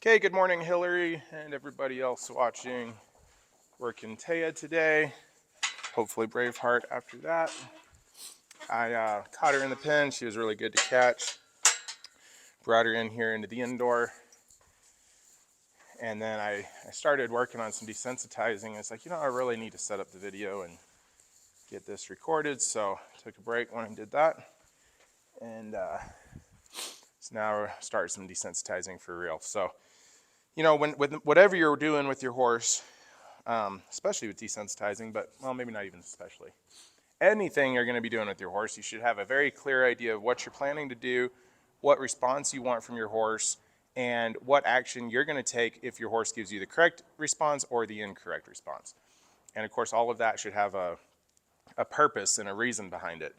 Okay, good morning, Hillary, and everybody else watching. Working Tehya today. Hopefully Braveheart after that. I caught her in the pen. She was really good to catch. Brought her in here into the indoor. And then I started working on some desensitizing. It's like, I really need to set up the video and get this recorded. So I took a break when I did that. And so now we're starting some desensitizing for real. So, with whatever you're doing with your horse, especially with desensitizing, but maybe not even especially. Anything you're going to be doing with your horse, you should have a very clear idea of what you're planning to do, what response you want from your horse, and what action you're going to take if your horse gives you the correct response or the incorrect response. And of course, all of that should have a purpose and a reason behind it.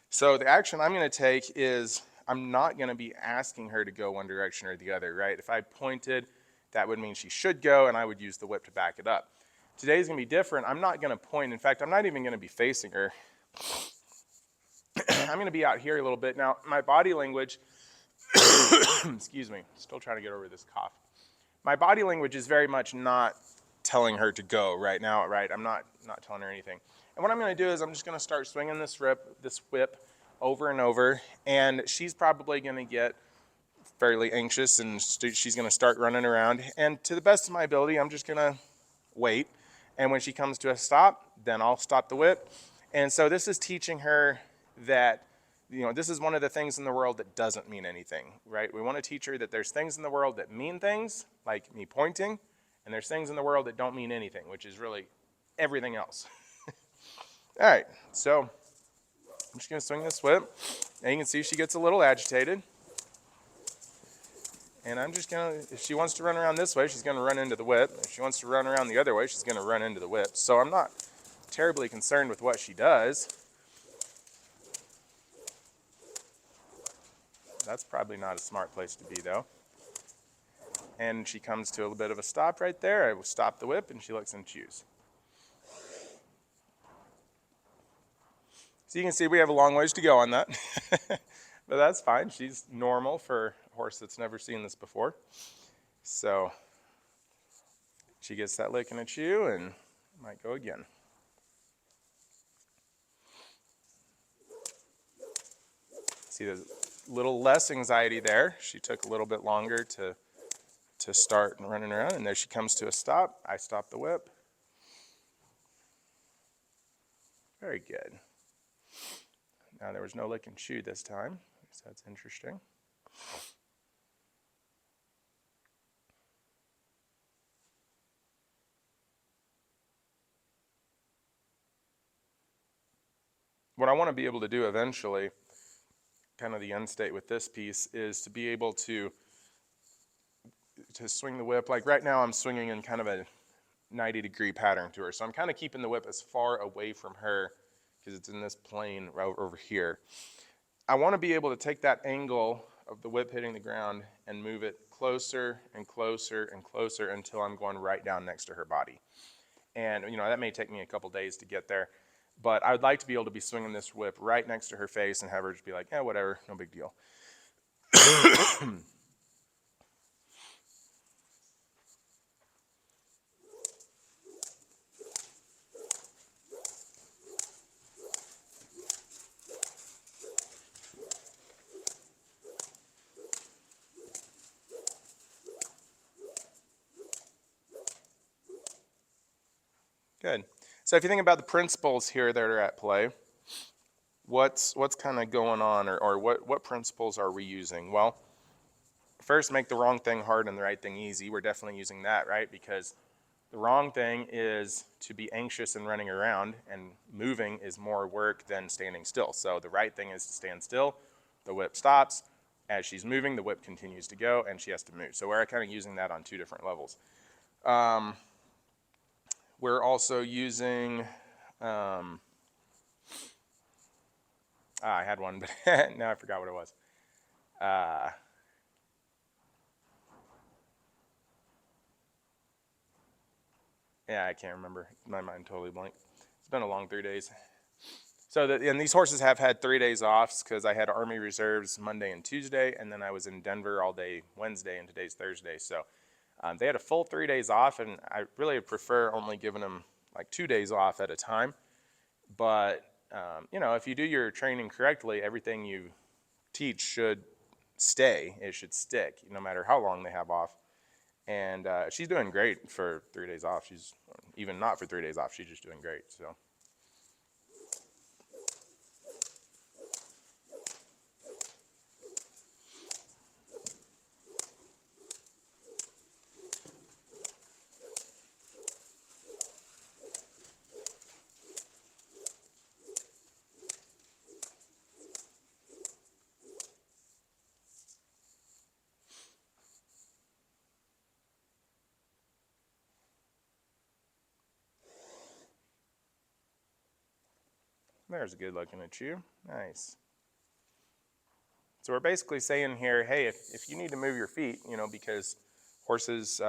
So the action I'm going to take is I'm not going to be asking her to go one direction or the other, right? If I pointed, that would mean she should go, and I would use the whip to back it up. Today's going to be different. I'm not going to point. In fact, I'm not even going to be facing her. I'm going to be out here a little bit. Now, my body language, excuse me, still trying to get over this cough. My body language is very much not telling her to go right now, right? I'm not telling her anything. And what I'm going to do is I'm just going to start swinging this whip over and over, and she's probably going to get fairly anxious, and she's going to start running around. And to the best of my ability, I'm just going to wait. And when she comes to a stop, then I'll stop the whip. And so this is teaching her that, this is one of the things in the world that doesn't mean anything, right? We want to teach her that there's things in the world that mean things, like me pointing, and there's things in the world that don't mean anything, which is really everything else. All right, so I'm just going to swing this whip. Now you can see she gets a little agitated. And I'm just going to, if she wants to run around this way, she's going to run into the whip. If she wants to run around the other way, she's going to run into the whip. So I'm not terribly concerned with what she does. That's probably not a smart place to be, though. And she comes to a little bit of a stop right there. I will stop the whip, and she looks and chews. So you can see we have a long ways to go on that. But that's fine. She's normal for a horse that's never seen this before. So she gets that lick and a chew and might go again. See, there's a little less anxiety there. She took a little bit longer to start running around, and there she comes to a stop. I stop the whip. Very good. Now there was no lick and chew this time, so that's interesting. What I want to be able to do eventually, kind of the end state with this piece, is to be able to swing the whip. Like right now I'm swinging in kind of a 90-degree pattern to her. So I'm kind of keeping the whip as far away from her because it's in this plane right over here. I want to be able to take that angle of the whip hitting the ground and move it closer and closer and closer until I'm going right down next to her body. And, that may take me a couple days to get there. But I would like to be able to be swinging this whip right next to her face and have her just be like, whatever, no big deal. Good. So if you think about the principles here that are at play, what's kind of going on, or what principles are we using? Well, first, make the wrong thing hard and the right thing easy. We're definitely using that, right? Because the wrong thing is to be anxious and running around, and moving is more work than standing still. So the right thing is to stand still. The whip stops. As she's moving, the whip continues to go, and she has to move. So we're kind of using that on two different levels. We're also using, I had one, but now I forgot what it was. Yeah, I can't remember. My mind totally blank. It's been a long 3 days. So, and these horses have had 3 days off because I had Army reserves Monday and Tuesday, and then I was in Denver all day Wednesday, and today's Thursday. So They had a full 3 days off, and I really prefer only giving them like 2 days off at a time. But, you know, if you do your training correctly, everything you teach should stay. It should stick, no matter how long they have off. And she's doing great for 3 days off. She's even not for 3 days off. She's just doing great. So. There's a good looking at you. Nice. So we're basically saying here, hey, if you need to move your feet, you know, because horses'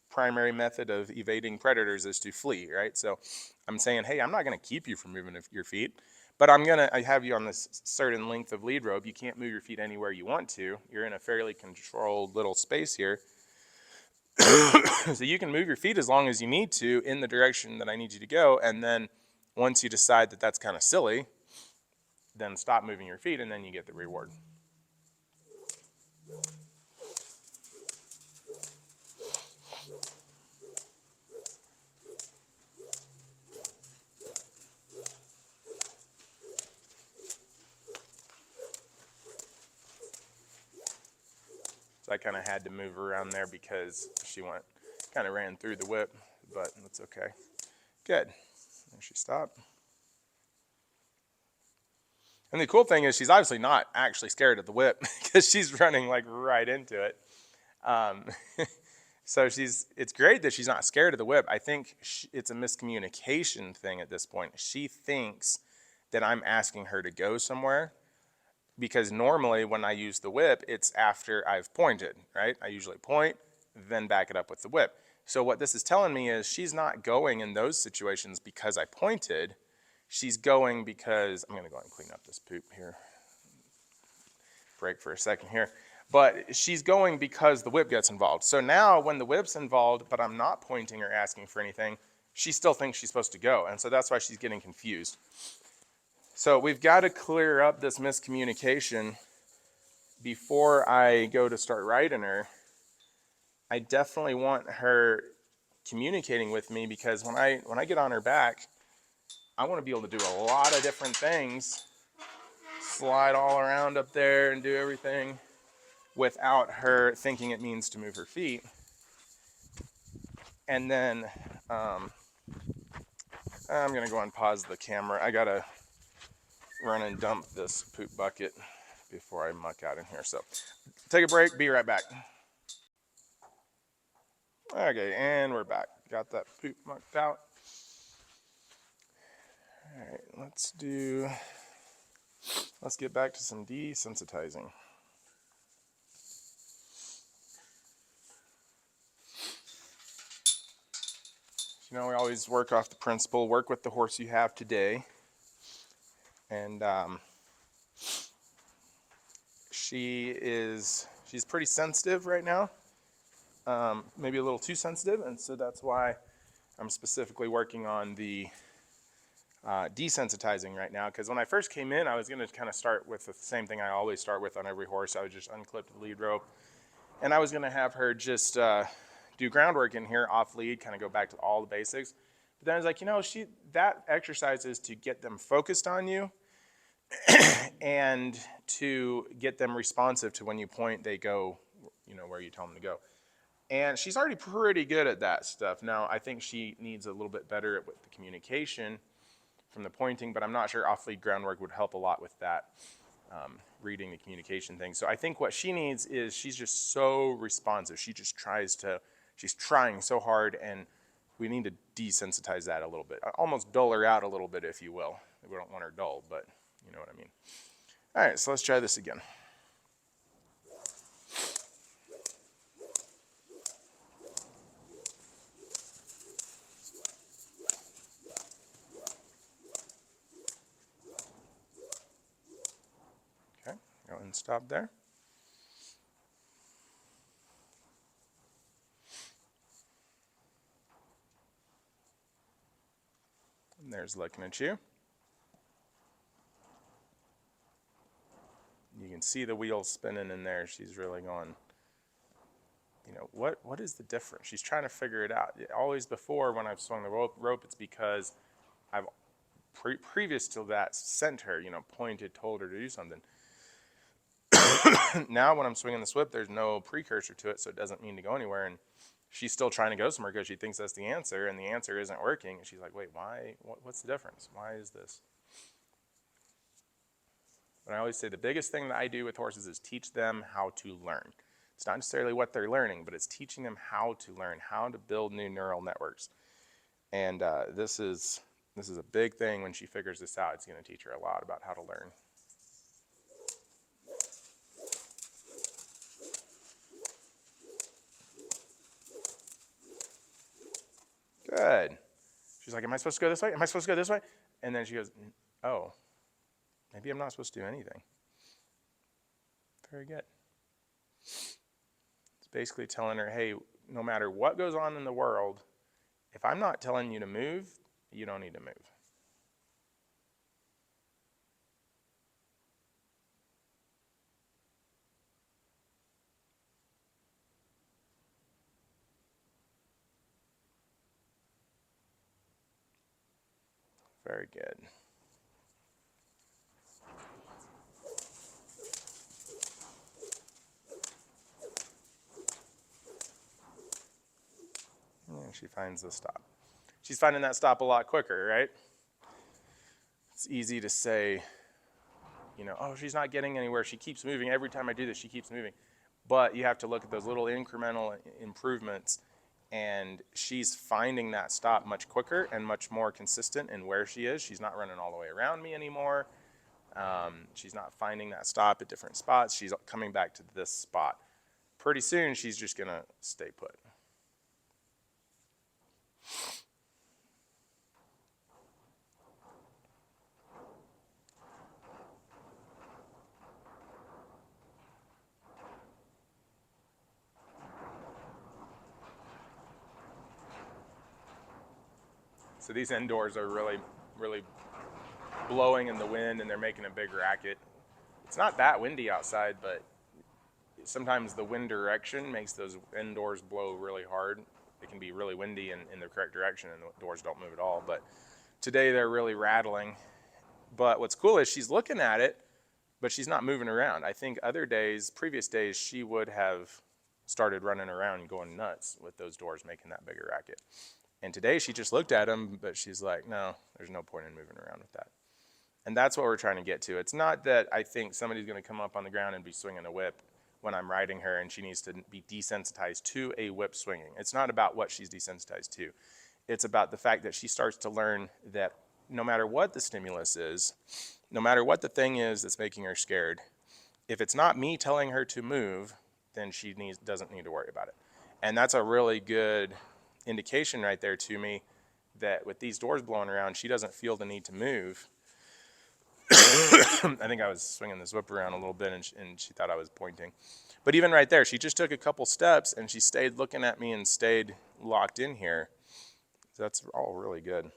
primary method of evading predators is to flee, right? So I'm saying, hey, I'm not going to keep you from moving your feet, but I have you on this certain length of lead rope. You can't move your feet anywhere you want to. You're in a fairly controlled little space here. So you can move your feet as long as you need to in the direction that I need you to go, and then once you decide that that's kind of silly, then stop moving your feet and then you get the reward. So I kind of had to move around there because she kind of ran through the whip, but that's okay. Good. There she stopped. And the cool thing is she's obviously not actually scared of the whip because she's running like right into it. So it's great that she's not scared of the whip. I think it's a miscommunication thing at this point. She thinks that I'm asking her to go somewhere, because normally when I use the whip, it's after I've pointed, right? I usually point, then back it up with the whip. So what this is telling me is she's not going in those situations because I pointed. She's going because, I'm gonna go ahead and clean up this poop here. Break for a second here. But she's going because the whip gets involved. So now when the whip's involved, but I'm not pointing or asking for anything, she still thinks she's supposed to go. And so that's why she's getting confused. So we've got to clear up this miscommunication before I go to start riding her. I definitely want her communicating with me, because when I get on her back, I want to be able to do a lot of different things, slide all around up there and do everything without her thinking it means to move her feet. And then I'm going to go and pause the camera. I got to run and dump this poop bucket before I muck out in here. So take a break, be right back. Okay, and we're back. Got that poop mucked out. All right, let's get back to some desensitizing. You know, we always work off the principle, work with the horse you have today. And she's pretty sensitive right now, maybe a little too sensitive, and so that's why I'm specifically working on the desensitizing right now. Because when I first came in, I was going to kind of start with the same thing I always start with on every horse. I would just unclip the lead rope, and I was going to have her just do groundwork in here off lead, kind of go back to all the basics. But then I was like, you know, that exercise is to get them focused on you and to get them responsive to when you point, they go, you know, where you tell them to go. And she's already pretty good at that stuff. Now, I think she needs a little bit better with the communication from the pointing, but I'm not sure off-lead groundwork would help a lot with that, reading the communication thing. So I think what she needs is, she's just so responsive. She just she's trying so hard, and we need to desensitize that a little bit. Almost dull her out a little bit, if you will. We don't want her dull, but you know what I mean. All right, so let's try this again. Okay, go ahead and stop there. There's looking at you. You can see the wheels spinning in there. She's really going, you know, what is the difference? She's trying to figure it out. Always before when I've swung the rope, it's because I've previous to that sent her, you know, pointed, told her to do something. Now when I'm swinging the whip, there's no precursor to it, so it doesn't mean to go anywhere. And she's still trying to go somewhere because she thinks that's the answer, and the answer isn't working. And she's like, wait, why? What's the difference? Why is this? But I always say the biggest thing that I do with horses is teach them how to learn. It's not necessarily what they're learning, but it's teaching them how to learn, how to build new neural networks. And this is a big thing. When she figures this out, it's going to teach her a lot about how to learn. Good. She's like, am I supposed to go this way? Am I supposed to go this way? And then she goes, oh, maybe I'm not supposed to do anything. Very good. It's basically telling her, hey, no matter what goes on in the world, if I'm not telling you to move, you don't need to move. Very good. And she finds the stop. She's finding that stop a lot quicker, right? It's easy to say, you know, oh, she's not getting anywhere. She keeps moving. Every time I do this, she keeps moving. But you have to look at those little incremental improvements, and she's finding that stop much quicker and much more consistent in where she is. She's not running all the way around me anymore. She's not finding that stop at different spots. She's coming back to this spot. Pretty soon, she's just going to stay put. So these indoors are really, really blowing in the wind, and they're making a big racket. It's not that windy outside, but sometimes the wind direction makes those indoors blow really hard. It can be really windy in the correct direction, and the doors don't move at all. But today they're really rattling. But what's cool is she's looking at it, but she's not moving around. I think other days, previous days, she would have started running around and going nuts with those doors making that bigger racket. And today she just looked at them, but she's like, no, there's no point in moving around with that. And that's what we're trying to get to. It's not that I think somebody's going to come up on the ground and be swinging a whip when I'm riding her and she needs to be desensitized to a whip swinging. It's not about what she's desensitized to. It's about the fact that she starts to learn that no matter what the stimulus is, no matter what the thing is that's making her scared, if it's not me telling her to move, then she doesn't need to worry about it. And that's a really good indication right there to me that with these doors blowing around, she doesn't feel the need to move. I think I was swinging this whip around a little bit, and she thought I was pointing. But even right there, she just took a couple steps, and she stayed looking at me and stayed locked in here. So that's all really good.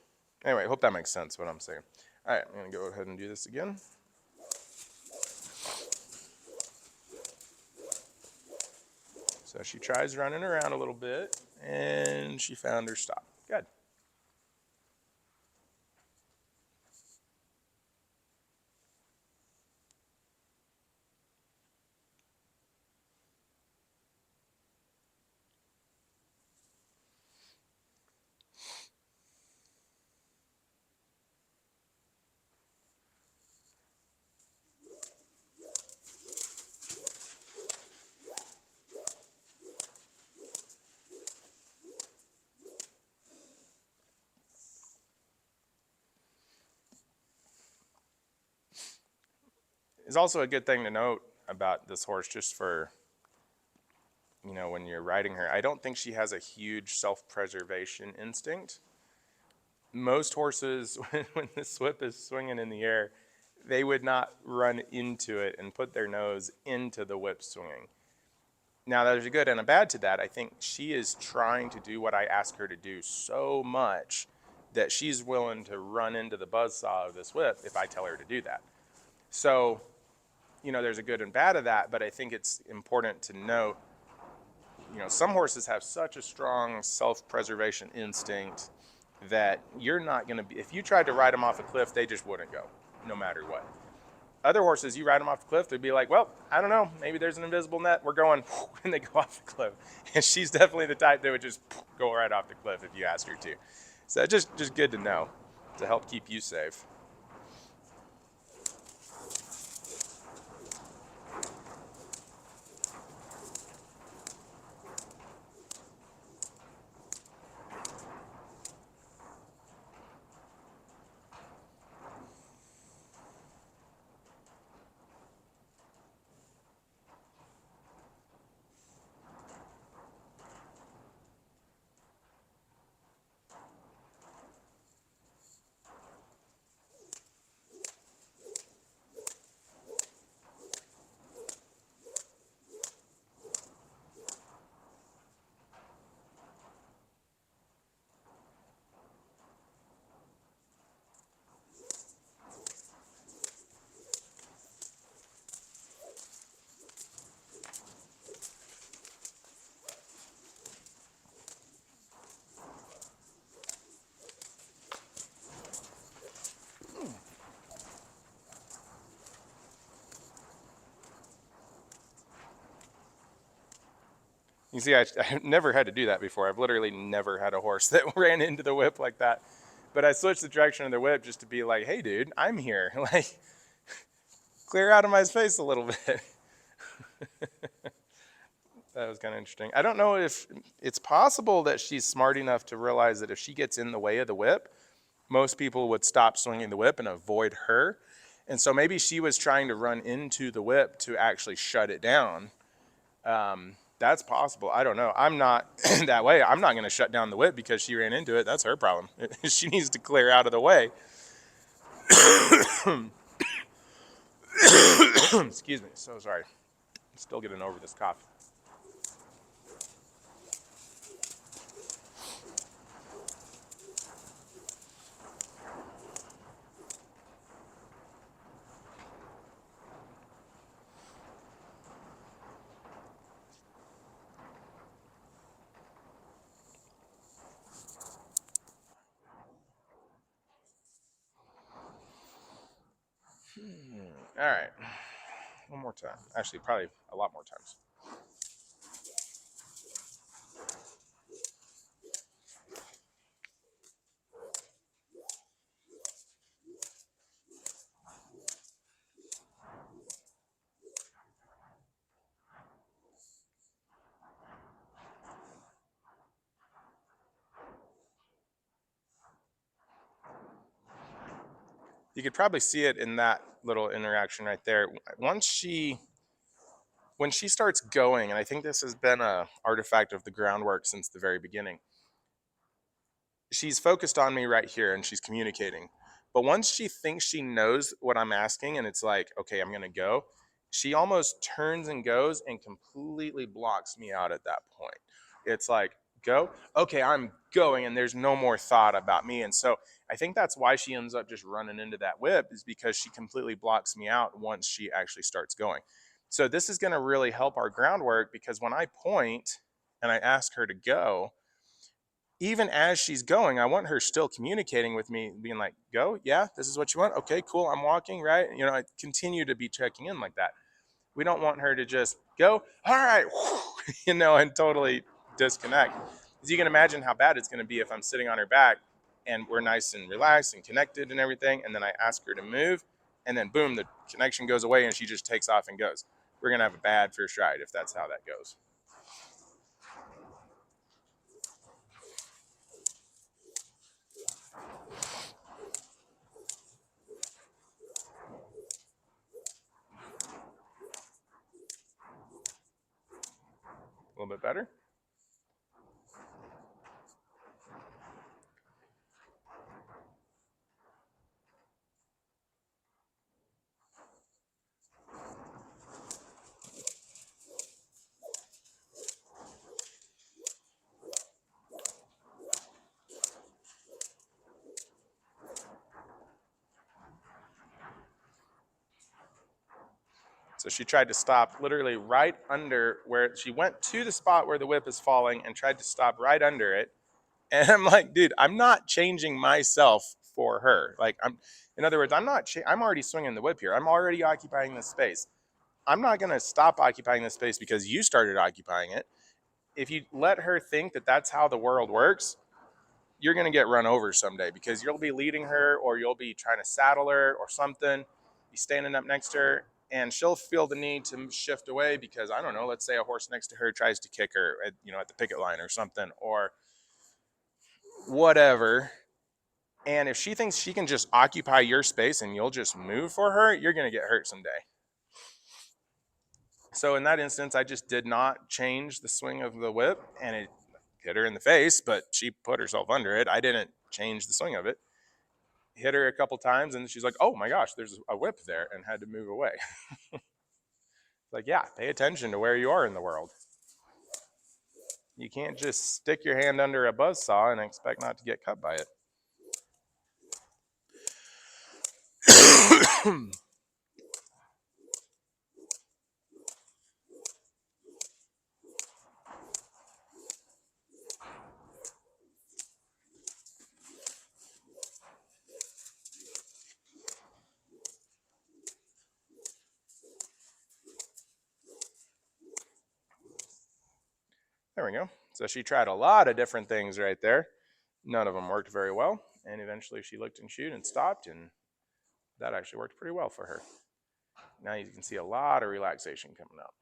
Anyway, I hope that makes sense what I'm saying. All right, I'm going to go ahead and do this again. So she tries running around a little bit, and she found her stop. Good. It's also a good thing to note about this horse, just for, you know, when you're riding her. I don't think she has a huge self-preservation instinct. Most horses, when this whip is swinging in the air, they would not run into it and put their nose into the whip swinging. Now, there's a good and a bad to that. I think she is trying to do what I ask her to do so much that she's willing to run into the buzzsaw of this whip if I tell her to do that. So, you know, there's a good and bad of that, but I think it's important to note, you know, some horses have such a strong self-preservation instinct that you're not going to be, if you tried to ride them off a cliff, they just wouldn't go, no matter what. Other horses, you ride them off the cliff, they'd be like, well, I don't know, maybe there's an invisible net, we're going, and they go off the cliff. And she's definitely the type that would just go right off the cliff if you asked her to. So just good to know, to help keep you safe. You see, I've never had to do that before. I've literally never had a horse that ran into the whip like that. But I switched the direction of the whip just to be like, hey, dude, I'm here. Like, clear out of my space a little bit. That was kind of interesting. I don't know if it's possible that she's smart enough to realize that if she gets in the way of the whip, most people would stop swinging the whip and avoid her. And so maybe she was trying to run into the whip to actually shut it down. That's possible. I don't know. I'm not that way. I'm not going to shut down the whip because she ran into it. That's her problem. She needs to clear out of the way. Excuse me. So sorry. I'm still getting over this cough. All right. One more time. Actually, probably a lot more times. You could probably see it in that little interaction right there. When she starts going, and I think this has been a artifact of the groundwork since the very beginning, she's focused on me right here and she's communicating. But once she thinks she knows what I'm asking and it's like, okay, I'm going to go, she almost turns and goes and completely blocks me out at that point. It's like, go, okay, I'm going, and there's no more thought about me. And so I think that's why she ends up just running into that whip, is because she completely blocks me out once she actually starts going. So this is going to really help our groundwork, because when I point and I ask her to go, even as she's going, I want her still communicating with me, being like, go, yeah, this is what you want. Okay, cool, I'm walking, right? You know, I continue to be checking in like that. We don't want her to just go, all right, you know, and totally disconnect. As you can imagine how bad it's going to be if I'm sitting on her back and we're nice and relaxed and connected and everything, and then I ask her to move, and then boom, the connection goes away and she just takes off and goes. We're going to have a bad first ride if that's how that goes. A little bit better? So she tried to stop literally right under where she went to the spot where the whip is falling and tried to stop right under it. And I'm like, dude, I'm not changing myself for her. Like, in other words, I'm already swinging the whip here. I'm already occupying this space. I'm not going to stop occupying this space because you started occupying it. If you let her think that that's how the world works, you're going to get run over someday because you'll be leading her or you'll be trying to saddle her or something, be standing up next to her, and she'll feel the need to shift away because, I don't know, let's say a horse next to her tries to kick her at the picket line or something or whatever. And if she thinks she can just occupy your space and you'll just move for her, you're going to get hurt someday. So in that instance, I just did not change the swing of the whip, and it hit her in the face, but she put herself under it. I didn't change the swing of it. Hit her a couple times, and she's like, oh my gosh, there's a whip there, and had to move away. Like, yeah, pay attention to where you are in the world. You can't just stick your hand under a buzzsaw and expect not to get cut by it. There we go. So she tried a lot of different things right there. None of them worked very well. And eventually she looked and chewed and stopped, and that actually worked pretty well for her. Now you can see a lot of relaxation coming up.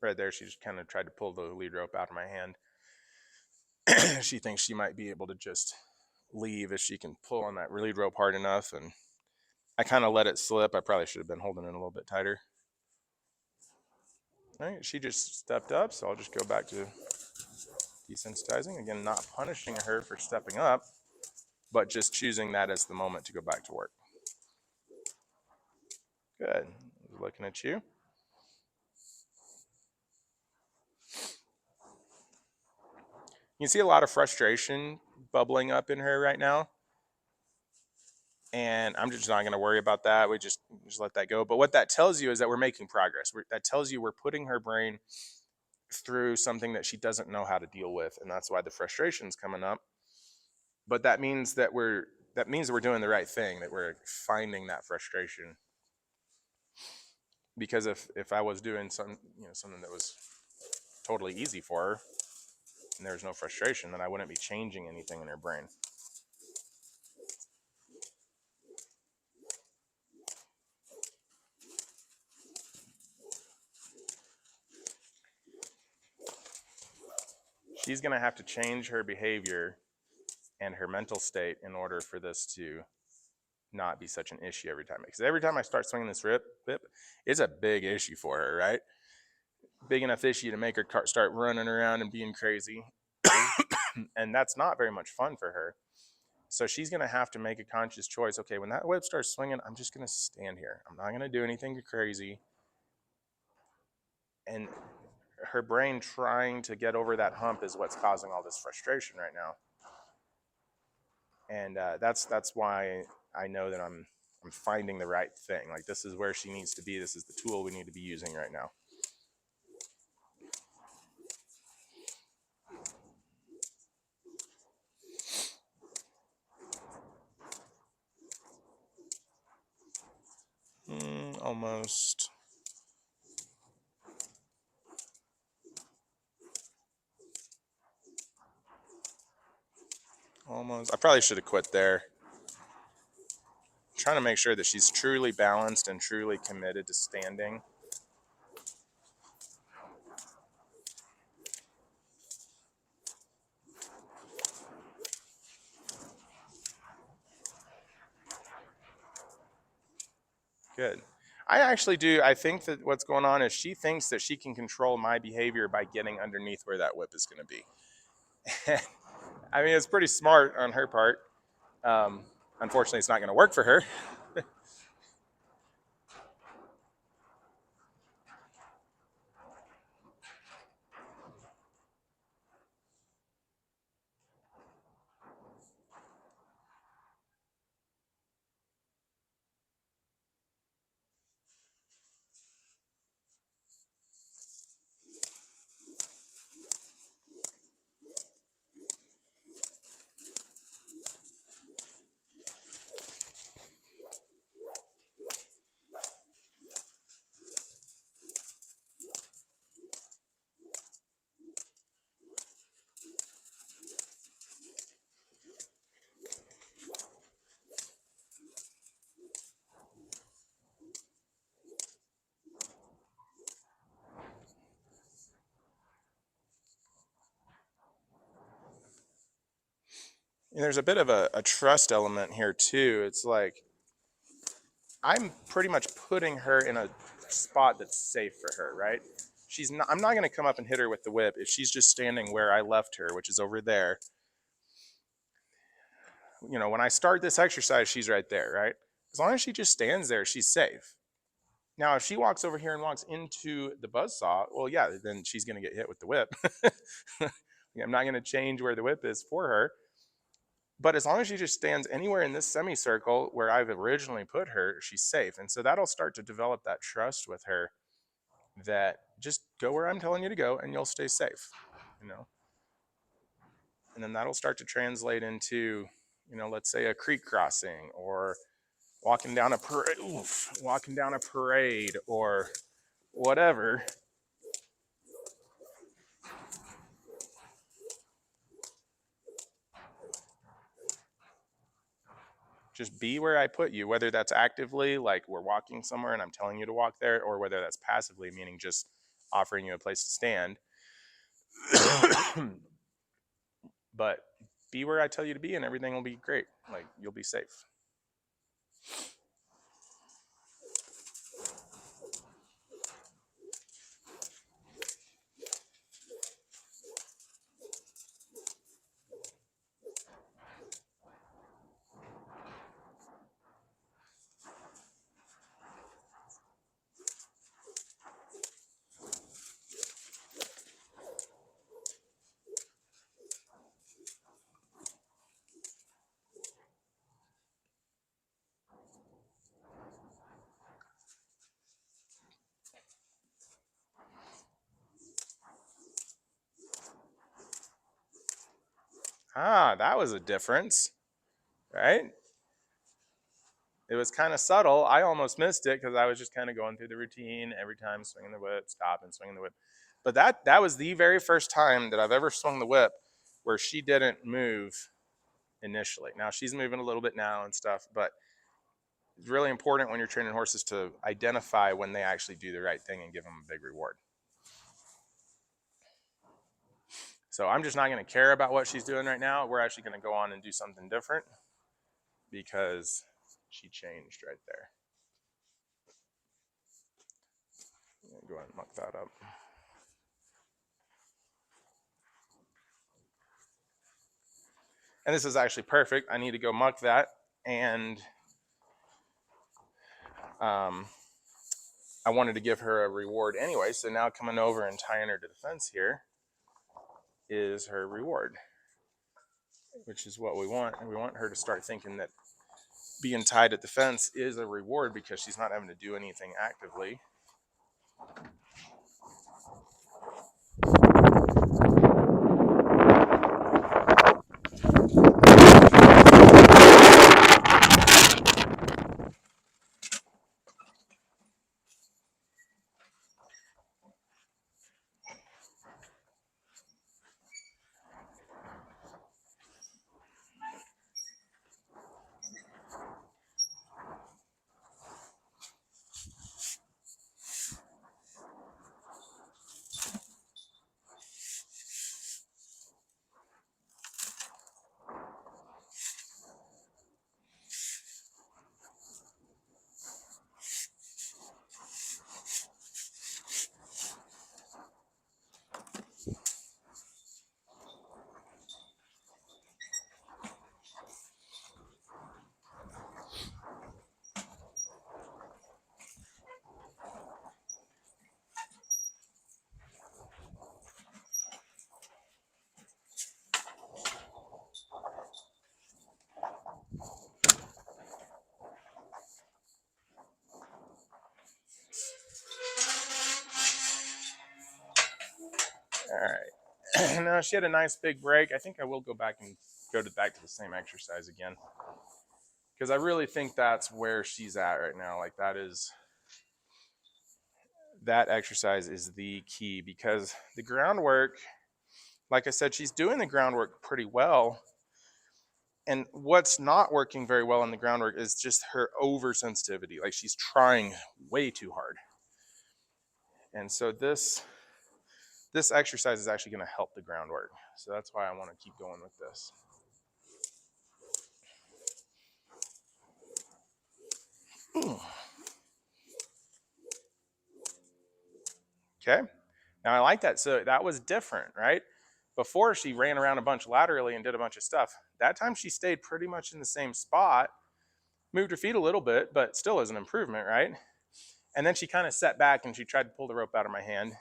Right there, she just kind of tried to pull the lead rope out of my hand. She thinks she might be able to just leave if she can pull on that lead rope hard enough, and I kind of let it slip. I probably should have been holding it a little bit tighter. All right, she just stepped up, so I'll just go back to desensitizing. Again, not punishing her for stepping up, but just choosing that as the moment to go back to work. Good. Looking at you. You can see a lot of frustration bubbling up in her right now. And I'm just not going to worry about that. We just let that go. But what that tells you is that we're making progress. That tells you we're putting her brain through something that she doesn't know how to deal with, and that's why the frustration's coming up. But that means that we're doing the right thing, that we're finding that frustration. Because if I was doing something that was totally easy for her and there's no frustration, then I wouldn't be changing anything in her brain. She's going to have to change her behavior and her mental state in order for this to not be such an issue every time. Because every time I start swinging this whip, it's a big issue for her, right? Big enough issue to make her start running around and being crazy. And that's not very much fun for her. So she's going to have to make a conscious choice. Okay, when that whip starts swinging, I'm just going to stand here. I'm not going to do anything crazy. And her brain trying to get over that hump is what's causing all this frustration right now. And that's why I know that I'm finding the right thing. Like, this is where she needs to be. This is the tool we need to be using right now. Almost. Almost. I probably should have quit there. I'm trying to make sure that she's truly balanced and truly committed to standing. Good. I actually do. I think that what's going on is she thinks that she can control my behavior by getting underneath where that whip is going to be. I mean, it's pretty smart on her part. Um, Unfortunately, it's not going to work for her. And there's a bit of a trust element here too. It's like I'm pretty much putting her in a spot that's safe for her, right? She's not. I'm not going to come up and hit her with the whip if she's just standing where I left her, which is over there. You know, when I start this exercise, she's right there, right? As long as she just stands there, she's safe. Now, if she walks over here and walks into the buzzsaw, well, yeah, then she's going to get hit with the whip. I'm not going to change where the whip is for her. But as long as she just stands anywhere in this semicircle where I've originally put her, she's safe. And so that'll start to develop that trust with her that just go where I'm telling you to go and you'll stay safe, you know? And then that'll start to translate into, you know, let's say a creek crossing or walking down a parade or whatever. Just be where I put you, whether that's actively, like we're walking somewhere and I'm telling you to walk there, or whether that's passively, meaning just offering you a place to stand. But be where I tell you to be and everything will be great. Like you'll be safe. Ah, that was a difference, right? It was kind of subtle. I almost missed it because I was just kind of going through the routine every time, swinging the whip, stop and swinging the whip. But that was the very first time that I've ever swung the whip where she didn't move initially. Now she's moving a little bit now and stuff, but it's really important when you're training horses to identify when they actually do the right thing and give them a big reward. So I'm just not going to care about what she's doing right now. We're actually going to go on and do something different because she changed right there. Go ahead and muck that up. And this is actually perfect. I need to go muck that. And I wanted to give her a reward anyway. So now coming over and tying her to the fence here is her reward, which is what we want. And we want her to start thinking that being tied at the fence is a reward because she's not having to do anything actively. she had a nice big break. I think I will go back and back to the same exercise again, because I really think that's where she's at right now. Like that exercise is the key, because the groundwork, like I said, she's doing the groundwork pretty well. And what's not working very well in the groundwork is just her oversensitivity. Like she's trying way too hard. And so this exercise is actually going to help the groundwork. So that's why I want to keep going with this. Okay. Now I like that. So that was different, right? Before she ran around a bunch laterally and did a bunch of stuff. That time she stayed pretty much in the same spot, moved her feet a little bit, but still is an improvement, right? And then she kind of sat back and she tried to pull the rope out of my hand.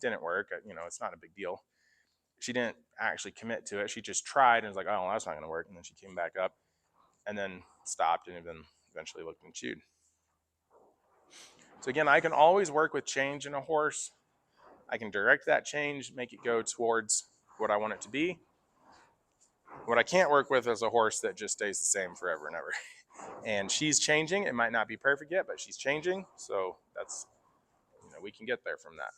Didn't work. It's not a big deal. She didn't actually commit to it. She just tried and was like, oh, well, that's not going to work. And then she came back up and then stopped and then eventually looked and chewed. So again, I can always work with change in a horse. I can direct that change, make it go towards what I want it to be. What I can't work with is a horse that just stays the same forever and ever. And she's changing. It might not be perfect yet, but she's changing. So that's, we can get there from that.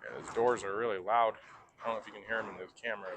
Yeah, those doors are really loud. I don't know if you can hear them in the camera.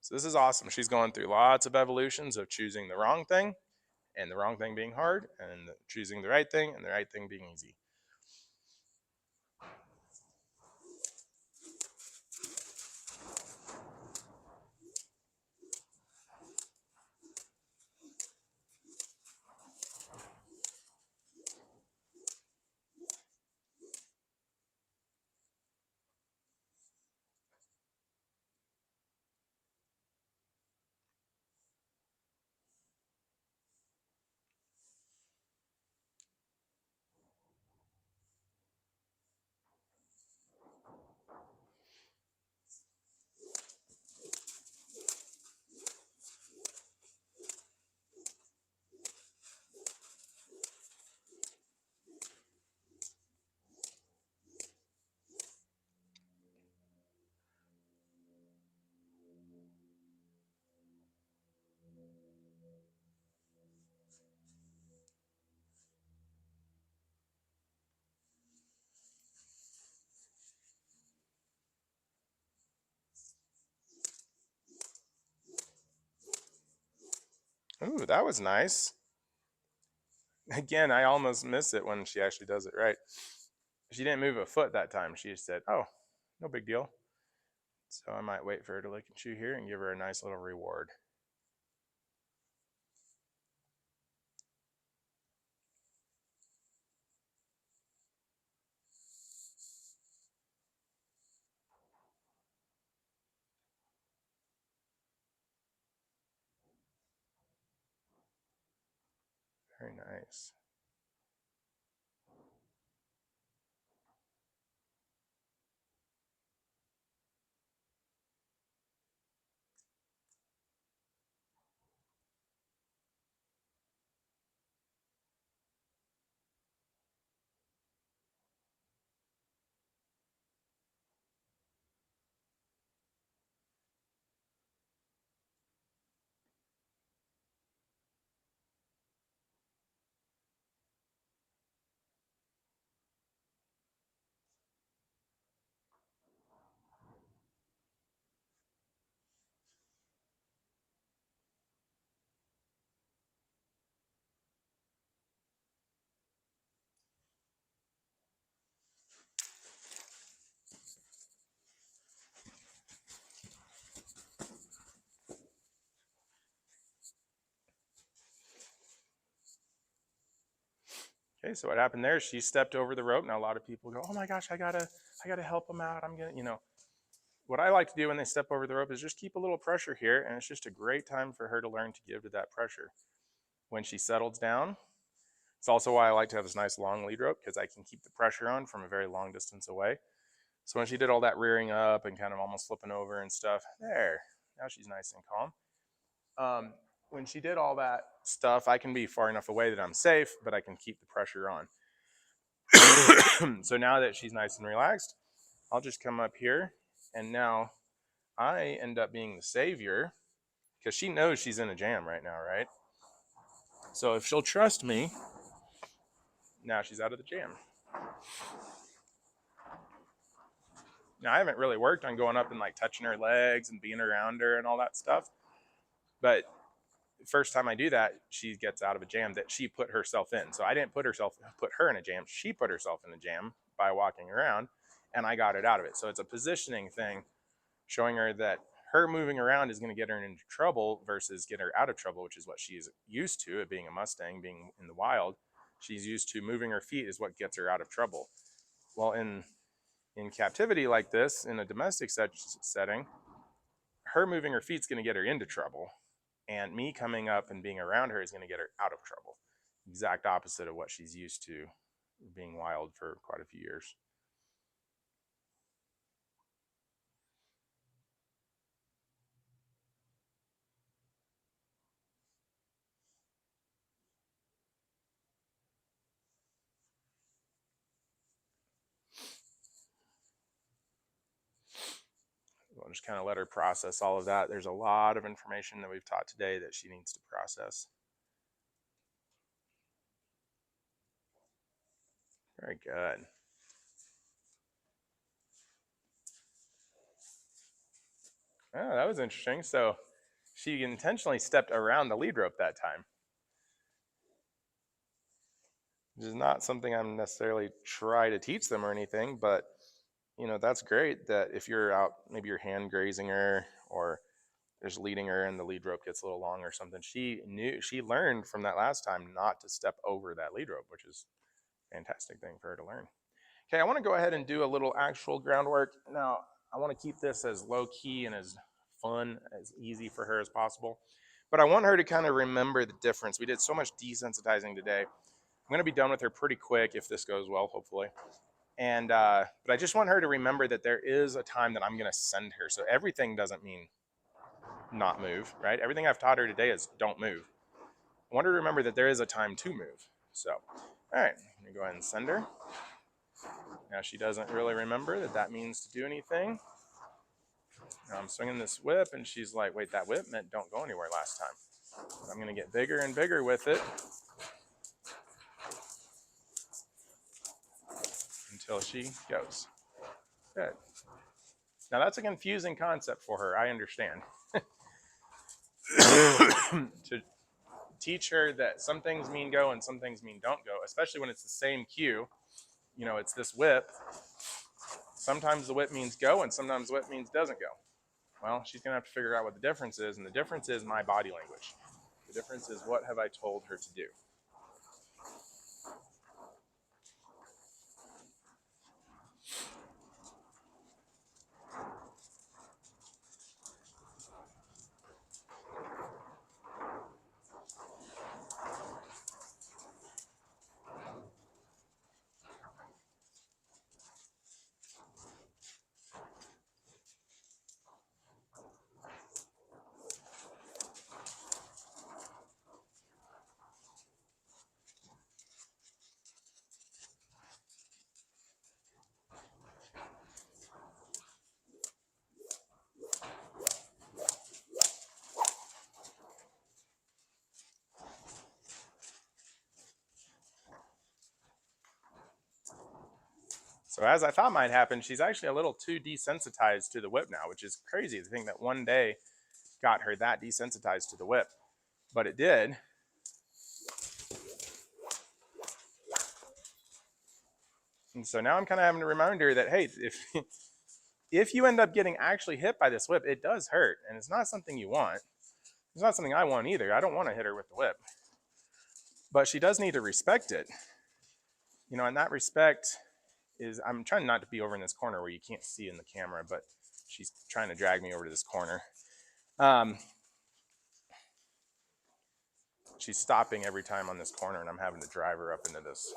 So this is awesome. She's going through lots of evolutions of choosing the wrong thing, and the wrong thing being hard, and choosing the right thing, and the right thing being easy. Ooh, that was nice. Again, I almost miss it when she actually does it right. She didn't move a foot that time. She just said, oh, no big deal. So I might wait for her to lick and chew here and give her a nice little reward. Very nice. Okay, so what happened there? She stepped over the rope. Now a lot of people go, "Oh my gosh, I gotta help them out. I'm gonna, you know." What I like to do when they step over the rope is just keep a little pressure here, and it's just a great time for her to learn to give to that pressure. When she settles down, it's also why I like to have this nice long lead rope because I can keep the pressure on from a very long distance away. So when she did all that rearing up and kind of almost flipping over and stuff, there, now she's nice and calm. When she did all that stuff, I can be far enough away that I'm safe, but I can keep the pressure on. So now that she's nice and relaxed, I'll just come up here, and now I end up being the savior because she knows she's in a jam right now, right? So if she'll trust me, now she's out of the jam. Now I haven't really worked on going up and like touching her legs and being around her and all that stuff, but the first time I do that, she gets out of a jam that she put herself in. So I didn't put her in a jam. She put herself in a jam by walking around, and I got it out of it. So it's a positioning thing, showing her that her moving around is going to get her into trouble versus get her out of trouble, which is what she's used to, it being a Mustang, being in the wild. She's used to moving her feet is what gets her out of trouble. Well, in captivity like this, in a domestic setting, her moving her feet is going to get her into trouble, and me coming up and being around her is going to get her out of trouble. Exact opposite of what she's used to being wild for quite a few years. We'll just kind of let her process all of that. There's a lot of information that we've taught today that she needs to process. Very good. Oh, that was interesting. So she intentionally stepped around the lead rope that time, which is not something I'm necessarily try to teach them or anything, but you know, that's great that if you're out, maybe you're hand grazing her or there's leading her and the lead rope gets a little long or something. She learned from that last time not to step over that lead rope, which is a fantastic thing for her to learn. Okay, I want to go ahead and do a little actual groundwork. Now, I want to keep this as low key and as fun, as easy for her as possible. But I want her to kind of remember the difference. We did so much desensitizing today. I'm going to be done with her pretty quick if this goes well, hopefully. And but I just want her to remember that there is a time that I'm going to send her. So everything doesn't mean not move, right? Everything I've taught her today is don't move. I want her to remember that there is a time to move. So, all right, I'm going to go ahead and send her. Now she doesn't really remember that that means to do anything. Now I'm swinging this whip, and she's like, wait, that whip meant don't go anywhere last time. I'm going to get bigger and bigger with it until she goes. Good. Now that's a confusing concept for her, I understand. To teach her that some things mean go and some things mean don't go, especially when it's the same cue. You know, it's this whip. Sometimes the whip means go and sometimes the whip means doesn't go. Well, she's going to have to figure out what the difference is, and the difference is my body language. The difference is what have I told her to do. So as I thought might happen, she's actually a little too desensitized to the whip now, which is crazy to think that one day got her that desensitized to the whip. But it did. And so now I'm kind of having to remind her that, hey, if you end up getting actually hit by this whip, it does hurt. And it's not something you want. It's not something I want either. I don't want to hit her with the whip. But she does need to respect it. You know, and that respect is, I'm trying not to be over in this corner where you can't see in the camera, but she's trying to drag me over to this corner. She's stopping every time on this corner, and I'm having to drive her up into this.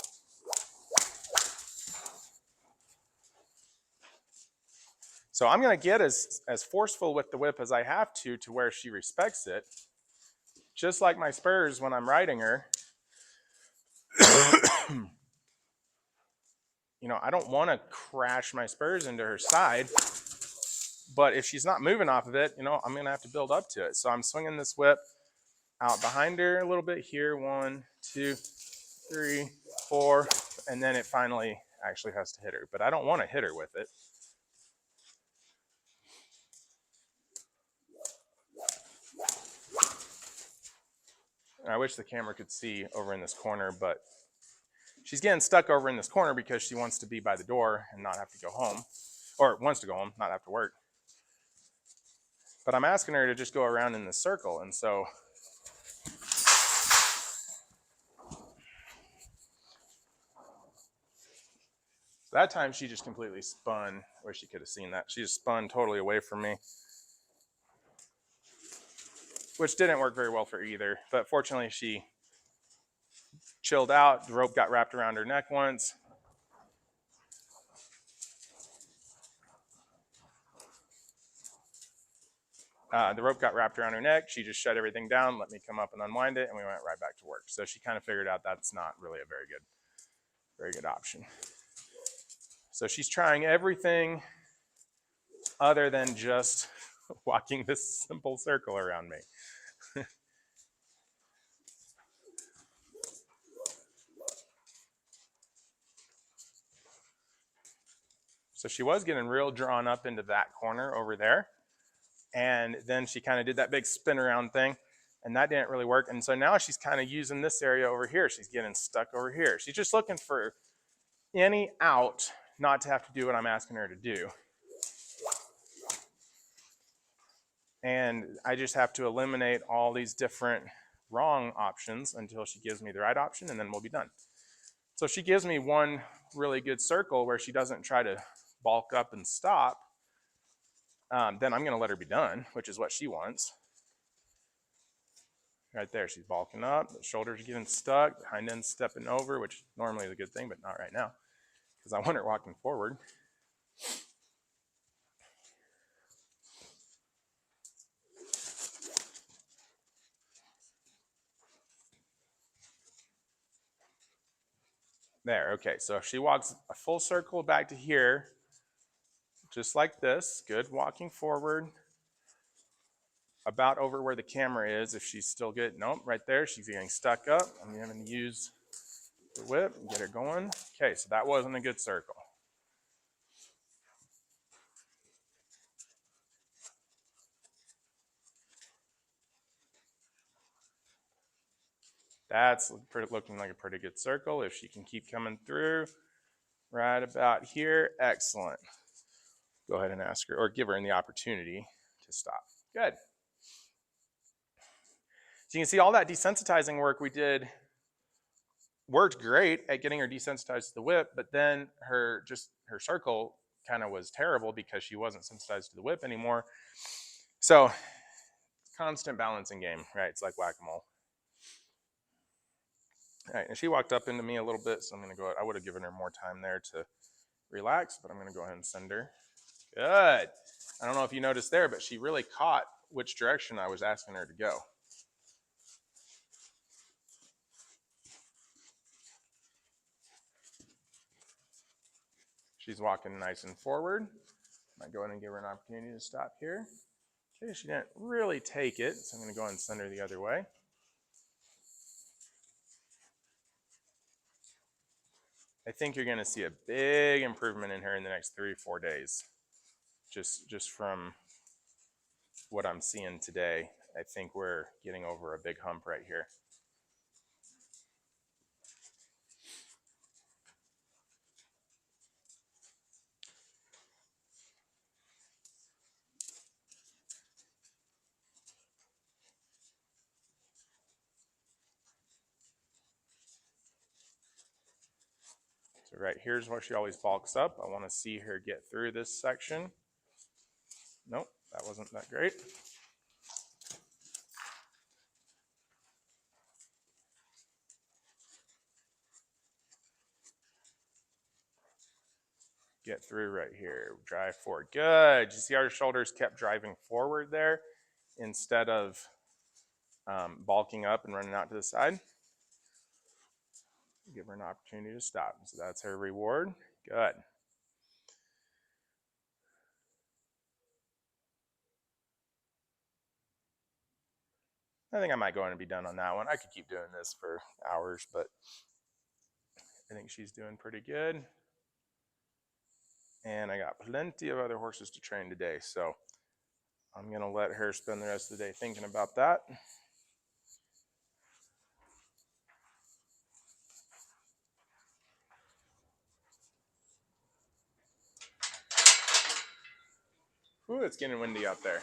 So I'm going to get as forceful with the whip as I have to where she respects it. Just like my spurs when I'm riding her. You know, I don't want to crash my spurs into her side, but if she's not moving off of it, you know, I'm going to have to build up to it. So I'm swinging this whip out behind her a little bit here. 1, 2, 3, 4, and then it finally actually has to hit her, but I don't want to hit her with it. I wish the camera could see over in this corner, but she's getting stuck over in this corner because she wants to be by the door and not have to go home, or wants to go home, not have to work. But I'm asking her to just go around in this circle, and so that time she just completely spun. I wish you could have seen that. She just spun totally away from me, which didn't work very well for either. But fortunately, she chilled out. The rope got wrapped around her neck once. The rope got wrapped around her neck. She just shut everything down, let me come up and unwind it, and we went right back to work. So she kind of figured out that's not really a very good option. So she's trying everything other than just walking this simple circle around me. So she was getting real drawn up into that corner over there. And then she kind of did that big spin around thing, and that didn't really work. And so now she's kind of using this area over here. She's getting stuck over here. She's just looking for any out, not to have to do what I'm asking her to do. And I just have to eliminate all these different wrong options until she gives me the right option, and then we'll be done. So if she gives me one really good circle where she doesn't try to bulk up and stop, then I'm going to let her be done, which is what she wants. Right there, she's bulking up, the shoulders are getting stuck, the hind end's stepping over, which normally is a good thing, but not right now, because I want her walking forward. There, okay, so if she walks a full circle back to here, just like this, good, walking forward, about over where the camera is, if she's still good, nope, right there, she's getting stuck up. I'm going to use the whip and get her going. Okay, so that wasn't a good circle. That's looking like a pretty good circle. If she can keep coming through right about here, excellent. Go ahead and ask her, or give her the opportunity to stop. Good. So you can see all that desensitizing work we did worked great at getting her desensitized to the whip, but then her circle kind of was terrible because she wasn't sensitized to the whip anymore. So constant balancing game, right? It's like whack-a-mole. All right, and she walked up into me a little bit, so I'm going to go ahead. I would have given her more time there to relax, but I'm going to go ahead and send her. Good. I don't know if you noticed there, but she really caught which direction I was asking her to go. She's walking nice and forward. I might go ahead and give her an opportunity to stop here. Okay, she didn't really take it, so I'm going to go ahead and send her the other way. I think you're going to see a big improvement in her in the next 3 or 4 days. Just from what I'm seeing today, I think we're getting over a big hump right here. So right here's where she always bulks up. I want to see her get through this section. Nope, that wasn't that great. Get through right here. Drive forward. Good. You see our shoulders kept driving forward there instead of bulking up and running out to the side. Give her an opportunity to stop. So that's her reward. Good. I think I might go in and be done on that one. I could keep doing this for hours, but I think she's doing pretty good. And I got plenty of other horses to train today, so I'm going to let her spend the rest of the day thinking about that. Ooh, it's getting windy out there.